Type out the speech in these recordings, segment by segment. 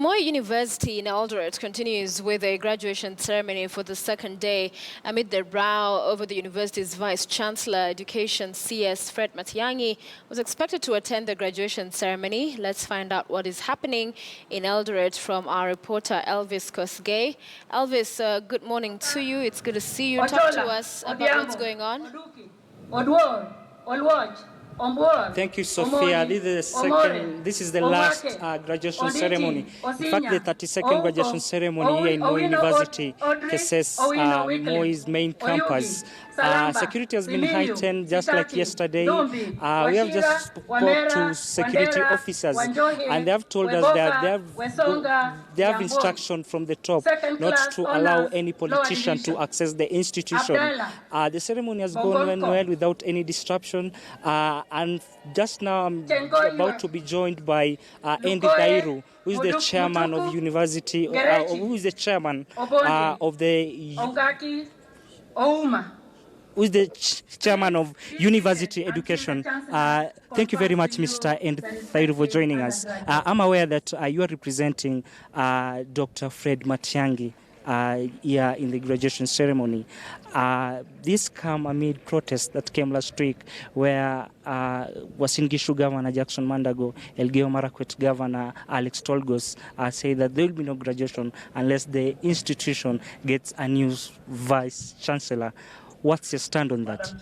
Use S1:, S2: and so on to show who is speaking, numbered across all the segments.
S1: Moi University in Eldoret continues with a graduation ceremony for the second day amid the row over the university's Vice-Chancellor Education CS Fred Matiang'i was expected to attend the graduation ceremony. Let's find out what is happening in Eldoret from our reporter Elvis Kosgei. Elvis, good morning to you. It's good to see you. Talk to us about what's going on.
S2: Thank you, Sophia. This is the last graduation ceremony. In fact, the 32nd graduation ceremony here in Moi University, Moi's main campus. Security has been heightened just like yesterday. We have just spoke to security officers and they have told us that they have instruction from the top not to allow any politician to access the institution. The ceremony has gone well without any disruption. And just now I'm about to be joined by Andy Dairu, who is the chairman of university, who is the chairman of University Education. Thank you very much, Mr. Andy Dairu, for joining us. I'm aware that you are representing Dr. Fred Matiang'i here in the graduation ceremony. This came amid protests that came last week where Uasin Gishu Governor Jackson Mandago, Elgeyo Marakwet Governor Alex Tolgos say that there will be no graduation unless the institution gets a new Vice-Chancellor. What's your stand on that?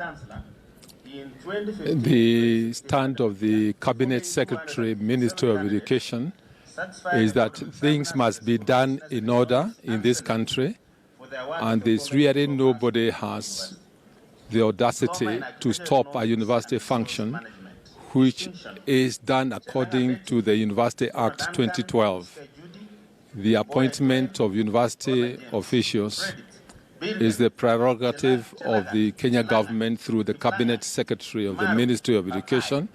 S3: The stand of the Cabinet Secretary, Minister of Education, is that things must be done in order in this country, and there's really nobody has the audacity to stop a university function which is done according to the University Act 2012. The appointment of university officials is the prerogative of the Kenya government through the Cabinet Secretary of the Ministry of Education,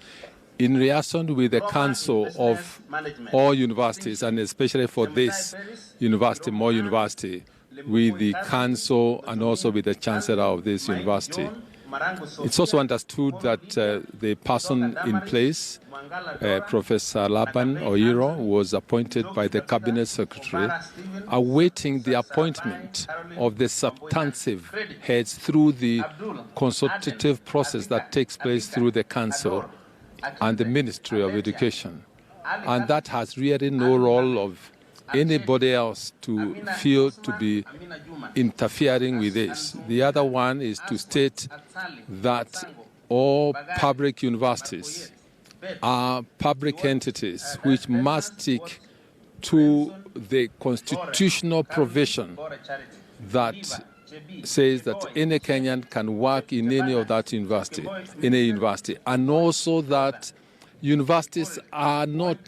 S3: in relation with the Council of all universities, and especially for this university, Moi University, with the Council and also with the Chancellor of this university. It's also understood that the person in place, Professor Laban Oiro, was appointed by the Cabinet Secretary, awaiting the appointment of the substantive heads through the consultative process that takes place through the Council and the Ministry of Education. And that has really no role of anybody else to feel to be interfering with this. The other one is to state that all public universities are public entities which must stick to the constitutional provision that says that any Kenyan can work in any of that university, in a university, and also that universities are not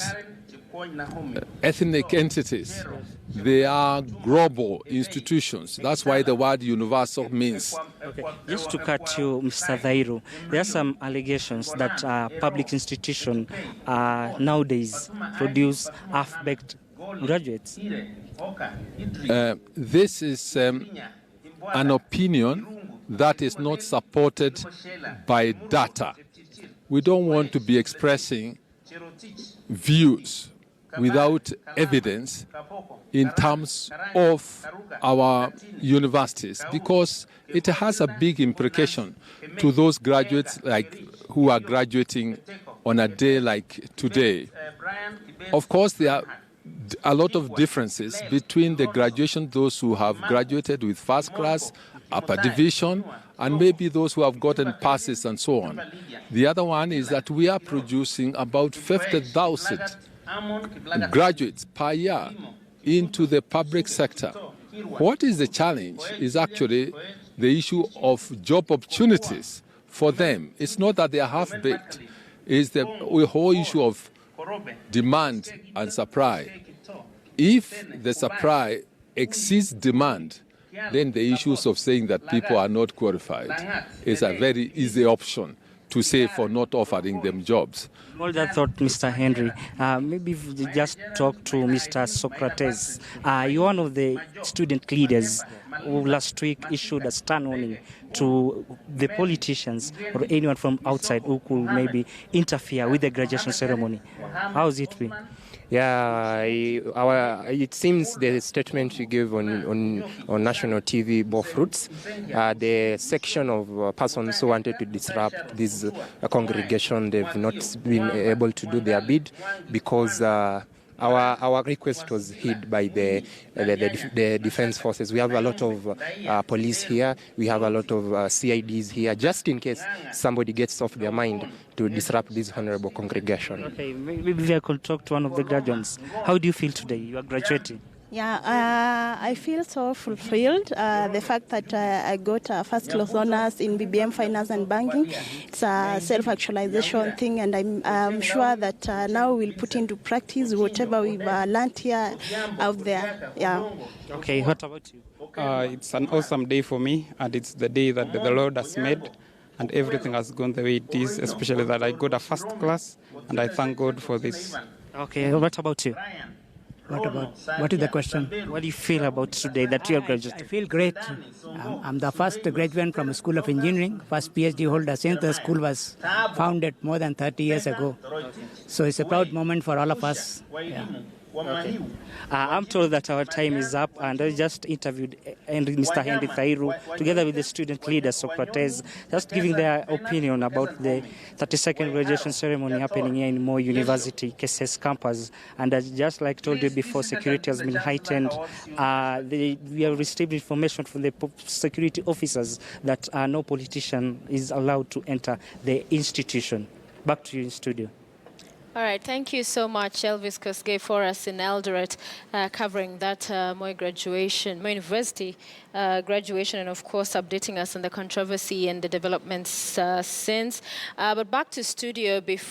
S3: ethnic entities. They are global institutions. That's why the word universal means.
S2: Okay. Just to cut you, Mr. Dairu, there are some allegations that public institutions nowadays produce half-baked graduates.
S3: This is an opinion that is not supported by data. We don't want to be expressing views without evidence in terms of our universities, because it has a big implication to those graduates who are graduating on a day like today. Of course, there are a lot of differences between the graduation, those who have graduated with first class, upper division, and maybe those who have gotten passes and so on. The other one is that we are producing about 50,000 graduates per year into the public sector. What is the challenge is actually the issue of job opportunities for them. It's not that they are half-baked. It's the whole issue of demand and supply. If the supply exceeds demand, then the issues of saying that people are not qualified is a very easy option to say for not offering them jobs.
S2: All that thought, Mr. Henry. Maybe if we just talk to Mr. Socrates. You're one of the student leaders who last week issued a stern warning to the politicians or anyone from outside who could maybe interfere with the graduation ceremony. How's it been?
S4: Yeah, it seems the statement you gave on national TV bore fruits. The section of persons who wanted to disrupt this congregation, they've not been able to do their bid because our request was hid by the defense forces. We have a lot of police here. We have a lot of CIDs here, just in case somebody gets off their mind to disrupt this honorable congregation.
S2: Okay, maybe I could talk to one of the graduates. How do you feel today? You are graduating.
S5: Yeah, I feel so fulfilled. The fact that I got first class honors in BBM Finance and Banking, it's a self-actualization thing, and I'm sure that now we'll put into practice whatever we've learned here out there. Yeah.
S2: Okay, what about you?
S6: It's an awesome day for me, and it's the day that the Lord has made, and everything has gone the way it is, especially that I got a first class, and I thank God for this.
S2: Okay, what about you?
S7: What is the question?
S2: What do you feel about today that you are graduating?
S7: I feel great. I'm the first graduate from a School of Engineering, first PhD holder since the school was founded more than 30 years ago. So it's a proud moment for all of us. Yeah.
S2: Okay. I'm told that our time is up, and I just interviewed Mr. Henry Thairu together with the student leader Socrates, just giving their opinion about the 32nd graduation ceremony happening here in Moi University, KSS campus. And just like I told you before, security has been heightened. We have received information from the security officers that no politician is allowed to enter the institution. Back to you in studio.
S1: All right, thank you so much, Elvis Kosgei, for us in Eldoret, covering that Moi University graduation, and of course updating us on the controversy and the developments since. But back to studio before.